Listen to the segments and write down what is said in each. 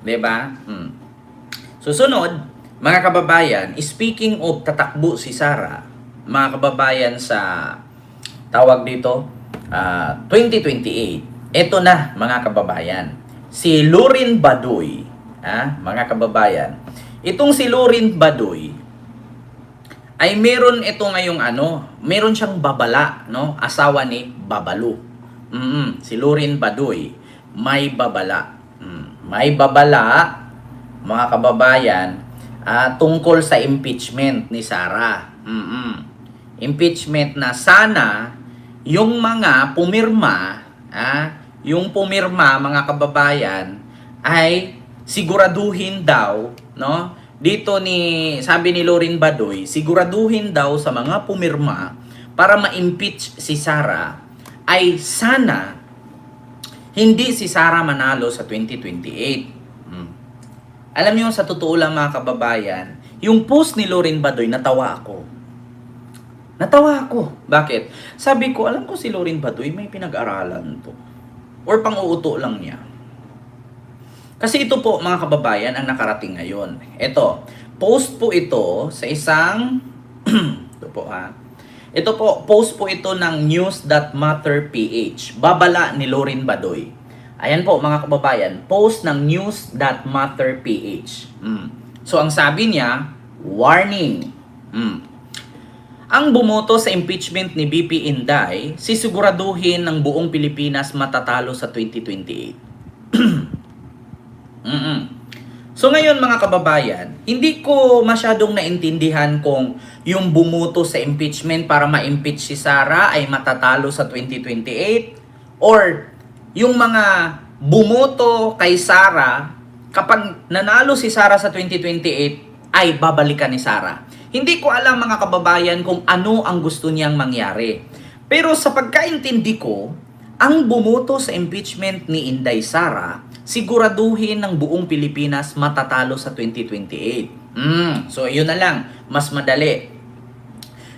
'Di ba? Susunod, mga kababayan, speaking of tatakbo si Sara, mga kababayan sa tawag dito, 2028. Ito na mga kababayan, si Lorin Badoy, mga kababayan. Itong si Lorin Badoy ay meron ito ngayong meron siyang babala, no? Asawa ni Babalu. Si Lorin Badoy, may babala. May babala, mga kababayan, tungkol sa impeachment ni Sara. Impeachment na sana yung mga pumirma, mga kababayan, ay siguraduhin daw, no? Dito sabi ni Lorin Badoy, siguraduhin daw sa mga pumirma para ma-impeach si Sara ay sana hindi si Sara manalo sa 2028. Alam niyo, sa totoo lang mga kababayan, yung post ni Lorin Badoy, natawa ako. Bakit? Sabi ko, alam ko si Lorin Badoy may pinag-aralan to. Or pang-uuto lang niya. Kasi ito po mga kababayan ang nakarating ngayon. Ito, post po ito sa isang ito po, post po ito ng News.Matter.ph. Babala ni Lorin Badoy. Ayan po mga kababayan, post ng News.Matter.ph. So ang sabi niya, warning. Ang bumoto sa impeachment ni BP Inday, sisiguraduhin ng buong Pilipinas matatalo sa 2028. So ngayon mga kababayan, hindi ko masyadong naintindihan kung yung bumoto sa impeachment para ma-impeach si Sara ay matatalo sa 2028 or yung mga bumoto kay Sara kapag nanalo si Sara sa 2028 ay babalikan ni Sara. Hindi ko alam mga kababayan kung ano ang gusto niyang mangyari. Pero sa pagkaintindi ko, ang bumoto sa impeachment ni Inday Sara, siguraduhin ng buong Pilipinas matatalo sa 2028. So yun na lang, mas madali.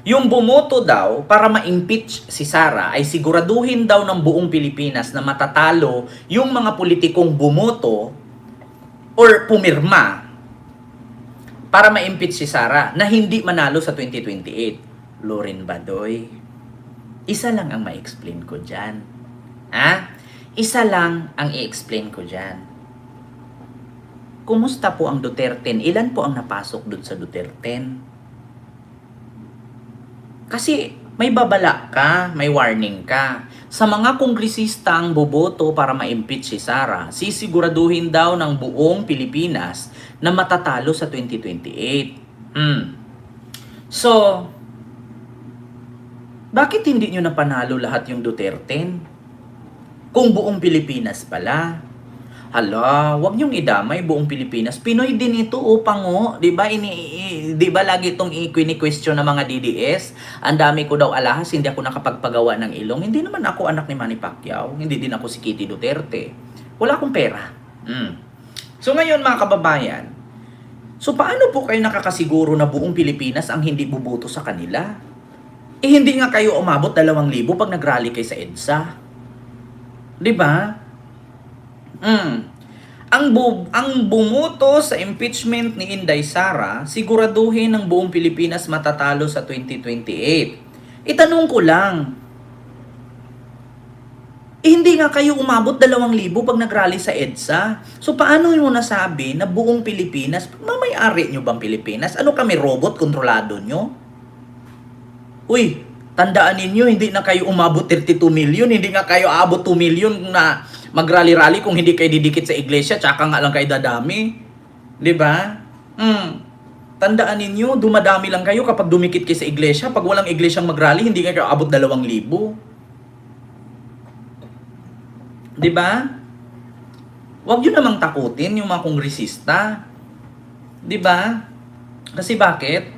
Yung bumoto daw para ma-impeach si Sara ay siguraduhin daw ng buong Pilipinas na matatalo yung mga politikong bumoto or pumirma para ma-impeach si Sara na hindi manalo sa 2028. Lorin Badoy, isa lang ang ma-explain ko dyan. Isa lang ang i-explain ko dyan. Kumusta po ang Duterte? Ilan po ang napasok dun sa Duterte? Kasi may babala ka, may warning ka. Sa mga kongresista ang boboto para ma-impeach si Sara, sisiguraduhin daw ng buong Pilipinas na matatalo sa 2028. So, bakit hindi nyo napanalo lahat yung Duterte? Kung buong Pilipinas pala. Hala, wag niyong idamay buong Pilipinas. Pinoy din ito, pango. 'Di ba? 'Di ba lagi itong i-question ng mga DDS? Ang dami ko daw alahas, hindi ako nakapagpagawa ng ilong. Hindi naman ako anak ni Manny Pacquiao. Hindi din ako si Kitty Duterte. Wala akong pera. So ngayon mga kababayan, so paano po kayo nakakasiguro na buong Pilipinas ang hindi buboto sa kanila? Hindi nga kayo umabot 2,000 pag nag-rally kayo sa EDSA. 'Di ba? Ang bumoto sa impeachment ni Inday Sara, siguraduhin ng buong Pilipinas matatalo sa 2028. Itanong ko lang, hindi nga kayo umabot 2,000 pag nag-rally sa EDSA. So paano nyo nasabi na buong Pilipinas, mamay-ari nyo bang Pilipinas? Ano kami, robot, kontrolado nyo? Uy, tandaan ninyo, hindi na kayo umabot 32 million, hindi nga kayo abot 2 million na mag-rally-rally kung hindi kayo didikit sa iglesia, tsaka nga lang kayo dadami. 'Di ba? Tandaan ninyo, dumadami lang kayo kapag dumikit kayo sa iglesia. Pag walang iglesyang mag-rally, hindi kayo abot 2,000. 'Di ba? Huwag nyo namang takutin yung mga kongresista. 'Di ba? Kasi bakit?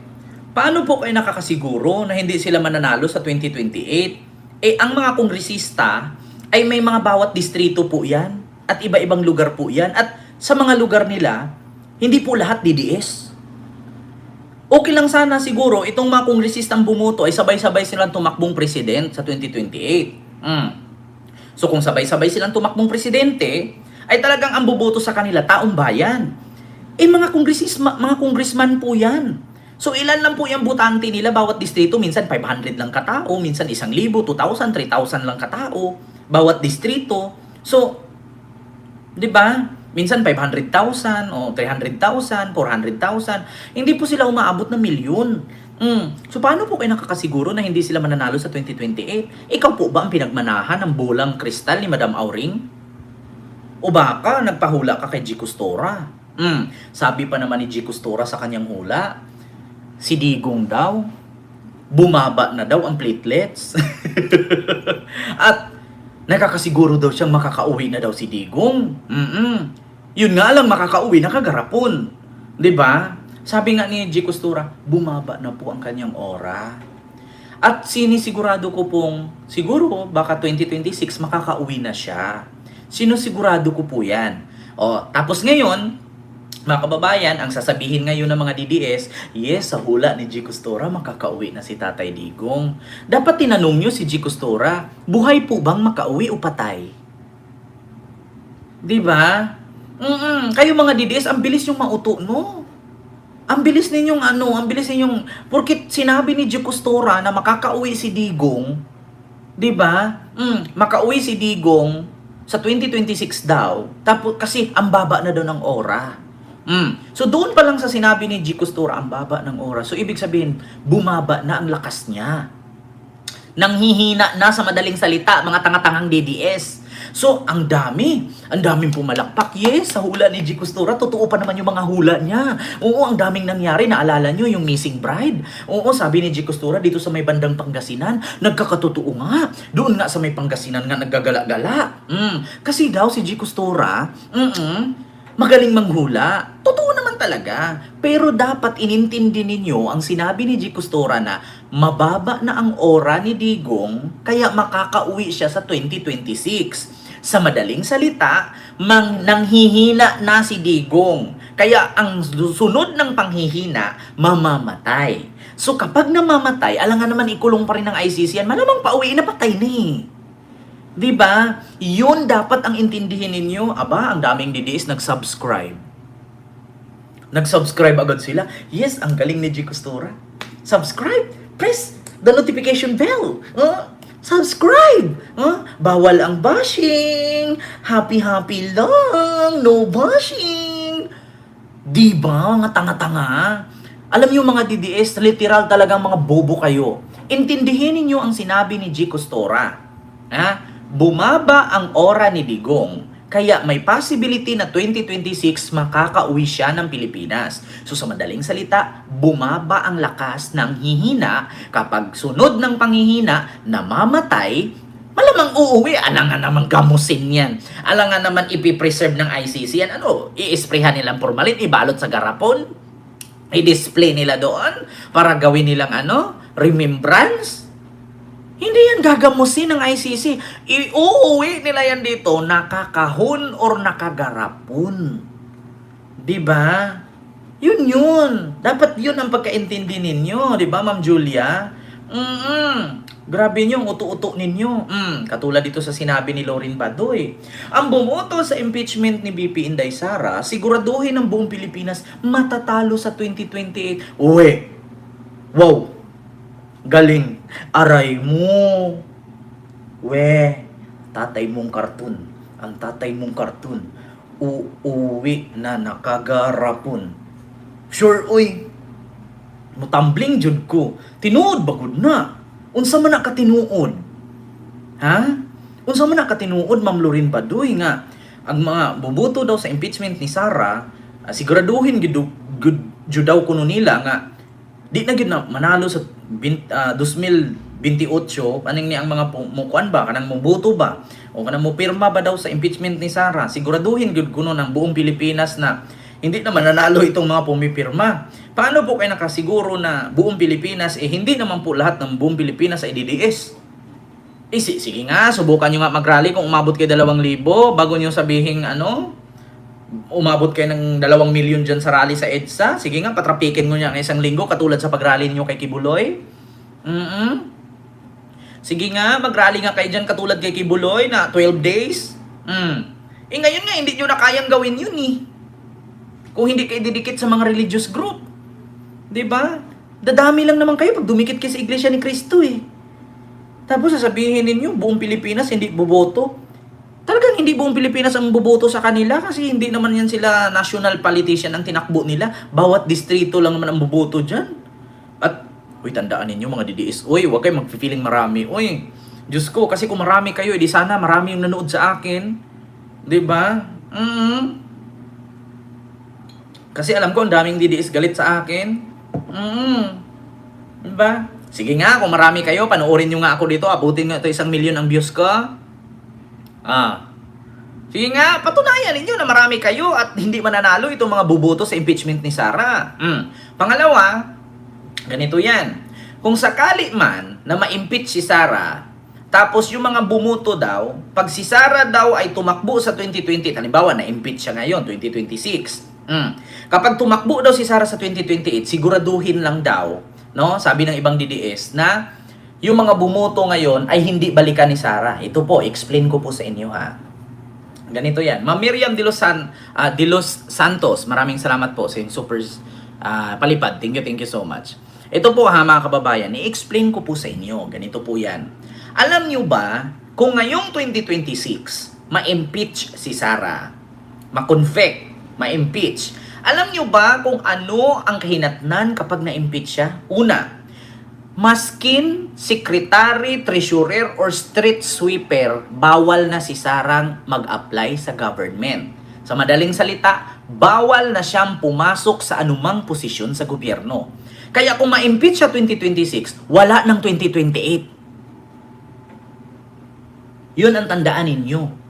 Paano po kayo nakakasiguro na hindi sila mananalo sa 2028? Ang mga kongresista ay may mga bawat distrito po yan at iba-ibang lugar po yan. At sa mga lugar nila, hindi po lahat DDS. Okay lang sana siguro itong mga kongresistang bumoto ay sabay-sabay silang tumakbong president sa 2028. So kung sabay-sabay silang tumakbong presidente, ay talagang ang boboto sa kanila, taong bayan. Mga congressman po yan. So ilan lang po yung butante nila bawat distrito, minsan 500 lang katao, minsan 1,000, 2,000, 3,000 lang katao, bawat distrito. So, di ba? Minsan 500,000 o 300,000, 400,000. Hindi po sila umaabot ng milyon. So paano po kayo nakakasiguro na hindi sila mananalo sa 2028? Ikaw po ba ang pinagmanahan ng bolang kristal ni Madam Auring? O baka nagpahula ka kay G. Custora? Sabi pa naman ni G. Custora sa kanyang hula, si Digong daw, bumaba na daw ang platelets. At nakakasiguro daw siyang makakauwi na daw si Digong. Yun nga lang, makakauwi na kagarapon. 'Di ba? Sabi nga ni G. Custora, bumaba na po ang kanyang aura. At sinisigurado ko pong, siguro baka 2026 makakauwi na siya. Sinosigurado ko po yan. Tapos ngayon, mga kababayan, ang sasabihin ngayon ng mga DDS, yes, sa hula ni G. Custora, makakauwi na si Tatay Digong. Dapat tinanong nyo si G. Custora, buhay po bang makauwi o patay? Diba? Kayo mga DDS, ang bilis yung mauto, no? Ang bilis ninyong porkit sinabi ni G. Custora na makakauwi si Digong, diba? Makauwi si Digong sa 2026 daw, tapos kasi ang baba na daw ng aura. So doon pa lang sa sinabi ni G. Custora, ang baba ng oras. So ibig sabihin, bumaba na ang lakas niya. Nanghihina na sa madaling salita, mga tanga-tangang DDS. So ang daming pumalakpak. Yes, sa hula ni G. Custora, totoo pa naman yung mga hula niya. Oo, ang daming nangyari. Naalala nyo yung missing bride? Oo, sabi ni G. Custora dito sa may bandang Pangasinan, nagkakatotoo nga. Doon nga sa may Pangasinan nga naggagala-gala. Kasi daw si G. Custora, magaling manghula. Totoo naman talaga. Pero dapat inintindi ninyo ang sinabi ni G. Custora na mababa na ang aura ni Digong kaya makakauwi siya sa 2026. Sa madaling salita, nanghihina na si Digong. Kaya ang sunod ng panghihina, mamamatay. So kapag namamatay, alangan naman ikulong pa rin ng ICC yan, malamang pauwi na patay na eh. Diba? Yun dapat ang intindihin ninyo. Aba, ang daming DDS nag-subscribe. Nag-subscribe agad sila. Yes, ang galing ni G. Custora. Subscribe. Press the notification bell. Subscribe. Bawal ang bashing. Happy-happy lang. No bashing. Diba, mga tanga-tanga? Alam niyo mga DDS, literal talagang mga bobo kayo. Intindihin niyo ang sinabi ni G. Custora. Bumaba ang aura ni Digong. Kaya may possibility na 2026 makakauwi siya ng Pilipinas. So sa madaling salita, bumaba ang lakas ng hihina. Kapag sunod ng panghihina, namamatay, malamang uuwi. Alangan naman gamusin yan. Alangan naman ipipreserve ng ICC yan. I-sprayhan nilang formalin, ibalot sa garapon, i-display nila doon para gawin nilang remembrance. Hindi yan gagamusin ng ICC. Iuuwi nila yan dito nakakahon or nakagarapon. Diba? Yun. Dapat yun ang pagkaintindi ninyo. Diba, Ma'am Julia? Grabe nyo, uto-uto ninyo. Katulad dito sa sinabi ni Lorin Badoy. Ang bumoto sa impeachment ni BP Inday Sara, siguraduhin ng buong Pilipinas matatalo sa 2028. Uwe! Wow! Galing. Aray mo. Tatay mong kartun. Ang tatay mong kartun. Uuwi na nakagarapon. Sure, uy. Mutambling jud ko. Tinuod bagod na. Unsa man na katinuod? Unsa man na katinuod, Ma'am Lorin Badoy nga ang mga boboto daw sa impeachment ni Sara, siguraduhin gud daw kuno nila nga di na gid na manalo sa 2028 aning ni ang mga mukuan ba kanang moboto ba o kanang mo pirma ba daw sa impeachment ni Sara, siguraduhin gud kuno ng buong Pilipinas na hindi na mananalo itong mga pumipirma. Paano po kayo nakasiguro na buong Pilipinas hindi naman po lahat ng buong Pilipinas ay DDS? Sige nga, subukan nyo nga mag-rally kung umabot kayo 2,000 bago nyo sabihin umabot kayo ng 2 milyon dyan sa rally sa EDSA. Sige nga, patrapikin mo niya ng 1 linggo katulad sa pag-rally niyo kay Kibuloy. Sige nga, mag-rally nga kayo dyan katulad kay Kibuloy na 12 days. Eh ngayon nga, hindi nyo na kayang gawin yun eh. Kung hindi kayo didikit sa mga religious group. 'Di ba? Dadami lang naman kayo pag dumikit kayo sa Iglesia ni Cristo eh. Tapos sasabihin ninyo, buong Pilipinas hindi boboto. Talagang hindi buong Pilipinas ang boboto sa kanila kasi hindi naman yan sila national politician ang tinakbo nila. Bawat distrito lang naman ang boboto dyan. At, uy, tandaan ninyo mga DDS, uy, huwag kayo mag-feeling marami. Uy, Diyos ko, kasi kung marami kayo, edi sana marami yung nanood sa akin. 'Di ba? Kasi alam ko, ang daming DDS galit sa akin. 'Di ba? Sige nga, kung marami kayo, panoorin nyo nga ako dito. Abutin nga ito 1 milyon ang views ko. Sige nga, patunayan ninyo na marami kayo at hindi mananalo itong mga buboto sa impeachment ni Sara. Pangalawa, ganito yan. Kung sakali man na ma-impeach si Sara, tapos yung mga bumuto daw, pag si Sara daw ay tumakbo sa 2020, halimbawa na-impeach siya ngayon, 2026. Kapag tumakbo daw si Sara sa 2028, siguraduhin lang daw, no? Sabi ng ibang DDS na yung mga bumoto ngayon ay hindi balikan ni Sara. Ito po, explain ko po sa inyo ha. Ganito yan. Ma'am Miriam de Los Santos, maraming salamat po sa yung super palipad. Thank you so much. Ito po ha mga kababayan, i-explain ko po sa inyo. Ganito po yan. Alam nyo ba, kung ngayong 2026, ma-impeach si Sara, ma-convict, ma-impeach, alam nyo ba kung ano ang kahinatnan kapag na-impeach siya? Una, maskin secretary, treasurer, or street sweeper, bawal na si Sarang mag-apply sa government. Sa madaling salita, bawal na siyang pumasok sa anumang posisyon sa gobyerno. Kaya kung ma-impeach siya 2026, wala ng 2028. Yun ang tandaan ninyo.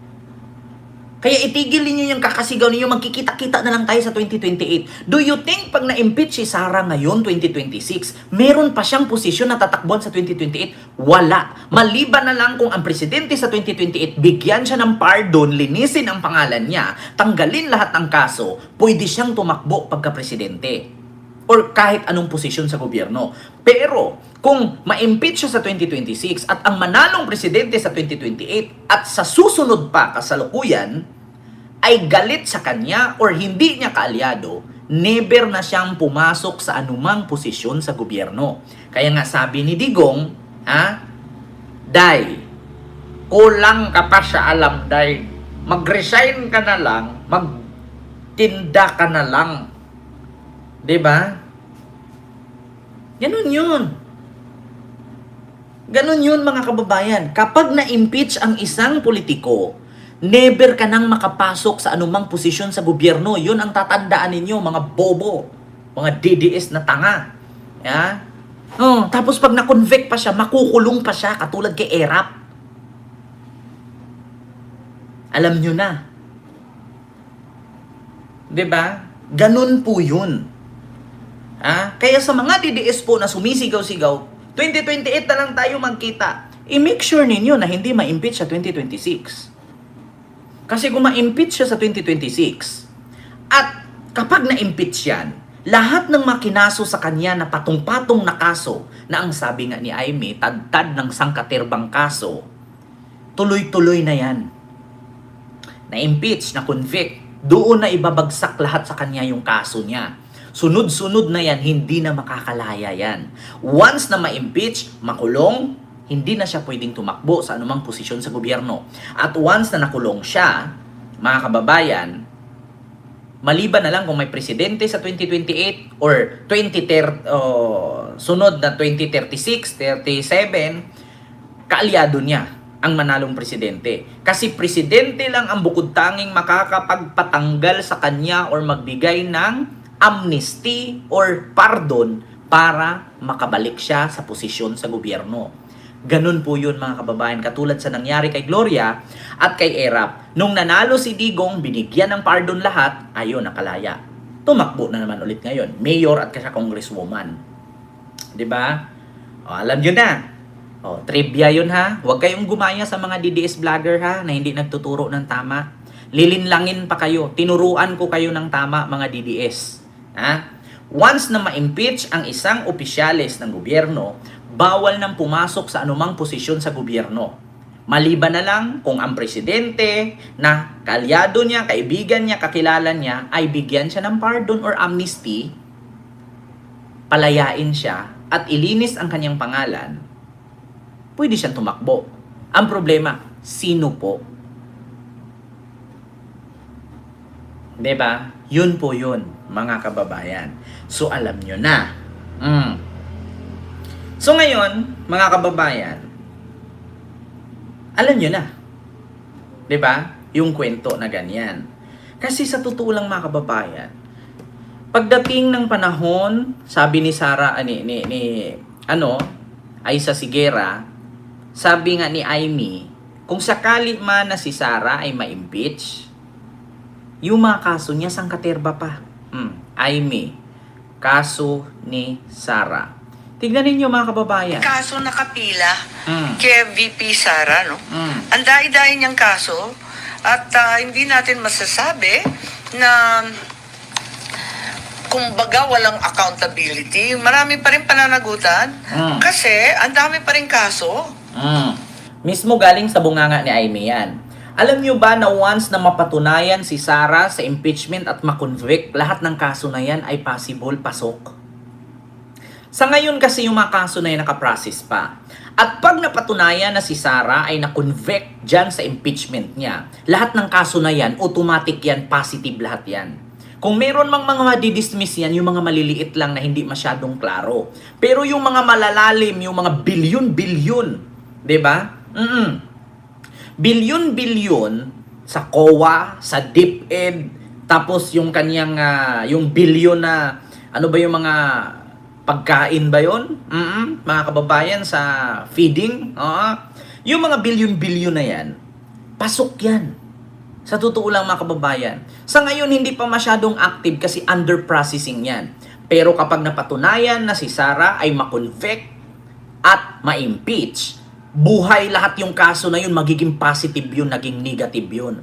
Kaya itigil niyo yung kakasigaw niyo, magkikita-kita na lang tayo sa 2028. Do you think pag na-impeach si Sara ngayon, 2026, meron pa siyang posisyon na tatakbon sa 2028? Wala. Maliban na lang kung ang presidente sa 2028, bigyan siya ng pardon, linisin ang pangalan niya, tanggalin lahat ng kaso, pwede siyang tumakbo pagka-presidente. Or kahit anong posisyon sa gobyerno. Pero, kung ma-impeach siya sa 2026 at ang manalong presidente sa 2028 at sa susunod pa kasalukuyan ay galit sa kanya or hindi niya kaalyado, never na siyang pumasok sa anumang posisyon sa gobyerno. Kaya nga sabi ni Digong, Day, kulang ka pa sa alam, Day. Mag-resign ka na lang, magtinda ka na lang. 'Di ba? Ganun 'yun. Ganun 'yun mga kababayan. Kapag na-impeach ang isang politiko, never ka nang makapasok sa anumang posisyon sa gobyerno. 'Yun ang tatandaan ninyo, mga bobo, mga DDS na tanga. Tapos pag na-convict pa siya, makukulong pa siya katulad kay Erap. Alam nyo na. 'Di ba? Ganun po 'yun. Kaya sa mga DDS po na sumisigaw-sigaw, 2028 na lang tayo magkita. I-make sure ninyo na hindi ma-impeach sa 2026. Kasi kung ma-impeach siya sa 2026, at kapag na-impeach yan, lahat ng makinaso sa kanya na patong-patong na kaso, na ang sabi nga ni Aimee, tad-tad ng sangkaterbang kaso, tuloy-tuloy na yan. Na-impeach, na-convict, doon na ibabagsak lahat sa kanya yung kaso niya. Sunod-sunod na yan, hindi na makakalaya yan. Once na ma-impeach, makulong, hindi na siya pwedeng tumakbo sa anumang posisyon sa gobyerno. At once na nakulong siya, mga kababayan, maliban na lang kung may presidente sa 2028 or 2030, sunod na 2036, 37, kaalyado niya ang manalong presidente. Kasi presidente lang ang bukod tanging makakapagpatanggal sa kanya or magbigay ng amnesty or pardon para makabalik siya sa posisyon sa gobyerno. Ganun po yun mga kababayan, katulad sa nangyari kay Gloria at kay Erap. Nung nanalo si Digong, binigyan ng pardon lahat, ayun, nakalaya. Tumakbo na naman ulit ngayon, mayor at kaya congresswoman. 'Di ba? Alam nyo na. Trivia yun ha. Huwag kayong gumaya sa mga DDS vlogger ha, na hindi nagtuturo ng tama. Lilinlangin pa kayo. Tinuruan ko kayo ng tama mga DDS. Once na ma-impeach ang isang opisyales ng gobyerno, bawal nang pumasok sa anumang posisyon sa gobyerno. Maliban na lang kung ang presidente na kalyado niya, kaibigan niya, kakilala niya ay bigyan siya ng pardon or amnesty, palayain siya at ilinis ang kanyang pangalan, pwede siyang tumakbo. Ang problema, sino po? 'Di ba? Yun po yun, mga kababayan. So alam nyo na. So ngayon, mga kababayan, alam nyo na. 'Di ba? Yung kwento na ganyan. Kasi sa totoo lang, mga kababayan, pagdating ng panahon, sabi ni Sara, Aisa Sigera, sabi nga ni Amy, kung sakali man na si Sara ay ma-impeach, yung mga kaso niya, sangkaterba pa. Amy, kaso ni Sara. Tignan ninyo, mga kababayan. Kaso nakapila kay VP Sara, no? Ang dai-dai niyang kaso at hindi natin masasabi na kumbaga walang accountability. Marami pa rin pananagutan kasi ang dami pa rin kaso. Mismo galing sa bunganga ni Amy yan. Alam nyo ba na once na mapatunayan si Sara sa impeachment at makonvict, lahat ng kaso na yan ay possible pasok? Sa ngayon kasi yung mga kaso na yan nakaprocess pa. At pag napatunayan na si Sara ay nakonvict dyan sa impeachment niya, lahat ng kaso na yan, automatic yan, positive lahat yan. Kung meron mang mga madidismiss yan, yung mga maliliit lang na hindi masyadong klaro. Pero yung mga malalalim, yung mga bilyon-bilyon, 'di ba? Bilyon-bilyon sa COA, sa DepEd, tapos yung kanyang yung bilyon na ano ba yung mga pagkain ba yon? Mga kababayan sa feeding, yung mga bilyon-bilyon na yan, pasok yan. Sa totoo lang, mga kababayan. Sa ngayon hindi pa masyadong active kasi under processing yan. Pero kapag napatunayan na si Sara ay makonvict at ma-impeach, buhay lahat yung kaso na yun, magiging positive yun, naging negative yun.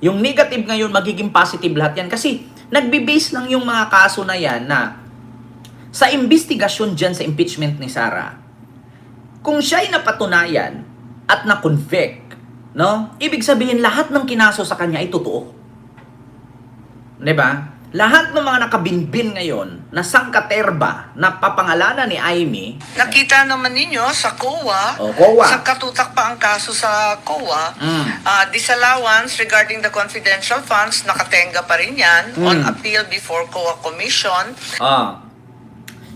Yung negative ngayon, magiging positive lahat yan. Kasi nagbe-base lang yung mga kaso na yan na sa investigasyon dyan sa impeachment ni Sara, kung siya'y napatunayan at na-convict, no? Ibig sabihin, lahat ng kinaso sa kanya ay totoo. 'Di ba? Lahat ng mga nakabinbin ngayon na sangkaterba na papangalanan ni Amy, Nakita naman ninyo sa COA, COA. sa katutak pa ang kaso sa COA, disallowance regarding the confidential funds, nakatenga pa rin yan on appeal before COA Commission.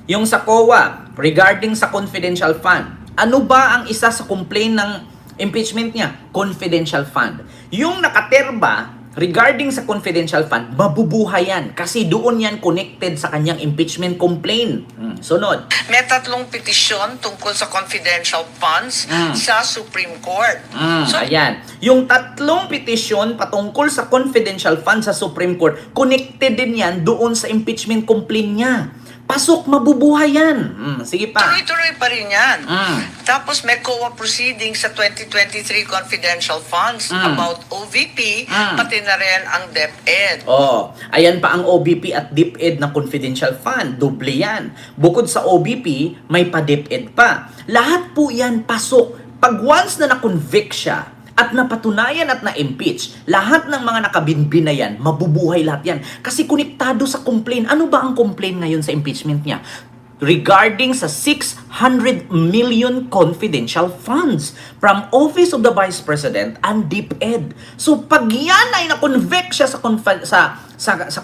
Yung sa COA, regarding sa confidential fund, ano ba ang isa sa complaint ng impeachment niya? Confidential fund. Yung nakaterba, regarding sa confidential fund, mabubuhay yan kasi doon yan connected sa kanyang impeachment complaint. Sunod. May 3 petisyon tungkol sa confidential funds sa Supreme Court. Ayan. Yung 3 petisyon patungkol sa confidential fund sa Supreme Court, connected din yan doon sa impeachment complaint niya. Pasok, mabubuhay yan. Sige pa. Tuloy-tuloy pa rin yan. Tapos may COA proceeding sa 2023 confidential funds about OVP, pati na rin ang DepEd. Ayan pa ang OVP at DepEd na confidential fund. Doble yan. Bukod sa OVP, may pa-DepEd pa. Lahat po yan pasok. Pag once na na-convict siya, at napatunayan at na-impeach, lahat ng mga nakabinbin na yan, mabubuhay lahat yan. Kasi konektado sa complaint. Ano ba ang complaint ngayon sa impeachment niya? Regarding sa 600 million confidential funds from Office of the Vice President and DepEd. So pag yan ay na-convict siya sa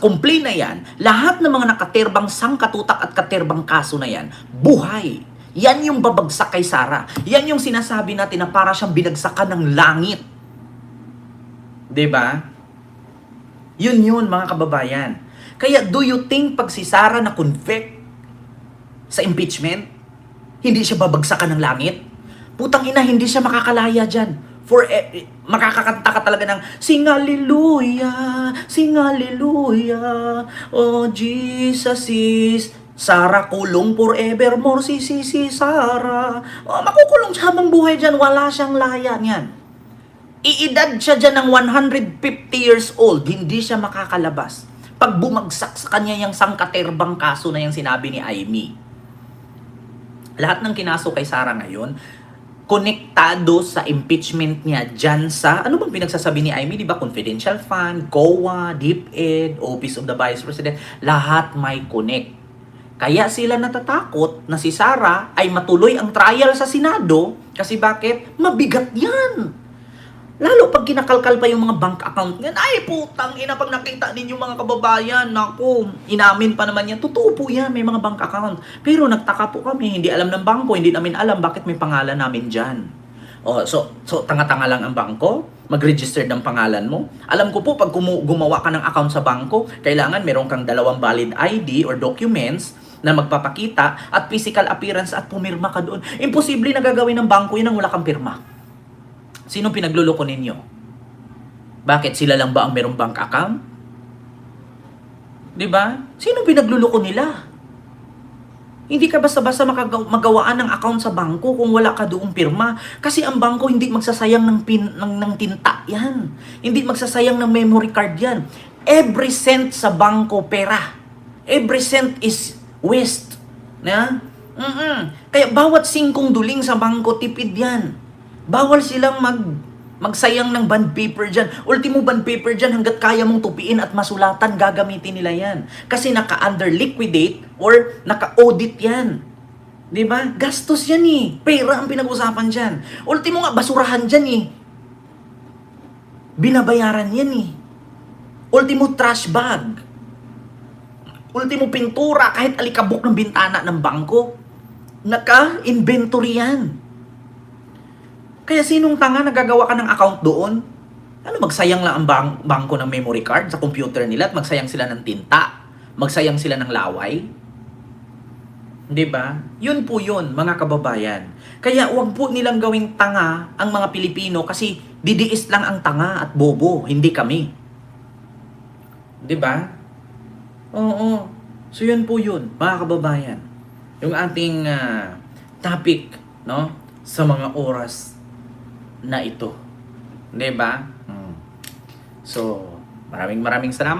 complaint na yan, lahat ng mga nakaterbang sangkatutak at katerbang kaso na yan, buhay. Yan yung babagsak kay Sara. Yan yung sinasabi natin na para siyang binagsakan ng langit. 'Di ba? Yun, mga kababayan. Kaya do you think pag si Sara na convict sa impeachment, hindi siya babagsakan ng langit? Putang ina, hindi siya makakalaya dyan. Makakakanta ka talaga ng sing hallelujah, sing hallelujah, oh Jesus is Sara kulong forevermore, si Sara. Makukulong siya habang buhay dyan, wala siyang laya niyan. Iedad siya dyan ng 150 years old, hindi siya makakalabas. Pag bumagsak sa kanya yung sangkaterbang kaso na yung sinabi ni Amy. Lahat ng kinaso kay Sara ngayon, konektado sa impeachment niya dyan sa, ano bang pinagsasabi ni Amy, di ba? Confidential Fund, COA, DepEd, Office of the Vice President, lahat may connect. Kaya sila natatakot na si Sara ay matuloy ang trial sa Senado kasi bakit? Mabigat yan. Lalo pag kinakalkal pa yung mga bank account niyan, ay putang ina, pag nakita ninyo mga kababayan, naku, inamin pa naman yan. Totoo po yan, may mga bank account. Pero nagtaka po kami, hindi alam ng bangko, hindi namin alam bakit may pangalan namin dyan. Oh, so tanga-tanga lang ang bangko, mag-register ng pangalan mo. Alam ko po, pag gumawa ka ng account sa bangko, kailangan meron kang 2 valid ID or documents na magpapakita at physical appearance at pumirma ka doon. Imposible na gagawin ng bangko yun nang wala kang pirma. Sino pinagluloko ninyo? Bakit sila lang ba ang merong bank account? 'Di ba? Sino pinagluloko nila? Hindi ka basta-basta magawaan ng account sa bangko kung wala ka doong pirma. Kasi ang bangko hindi magsasayang ng tinta yan. Hindi magsasayang ng memory card yan. Every cent sa bangko pera. Every cent is waste. Na? Kaya bawat 5 duling sa bangko tipid yan. Bawal silang magsayang ng bond paper dyan. Ultimo bond paper dyan, hanggat kaya mong tupiin at masulatan, gagamitin nila yan. Kasi naka-under liquidate or naka-audit yan. Diba? Gastos yan eh. Pera ang pinag-usapan dyan. Ultimo nga, basurahan dyan eh. Binabayaran yan eh. Ultimo, trash bag. Ultimo, pintura, kahit alikabok ng bintana ng bangko. Naka-inventory yan. Kaya sinong tanga nagagawa ka ng account doon? Ano, magsayang lang ang bangko ng memory card sa computer nila at magsayang sila ng tinta? Magsayang sila ng laway? 'Di ba? Yun po yun, mga kababayan. Kaya huwag po nilang gawing tanga ang mga Pilipino kasi didiis lang ang tanga at bobo, hindi kami. 'Di ba? Oo. So yun po yun, mga kababayan. Yung ating topic, no, sa mga oras na ito. 'Di ba? So, maraming salamat.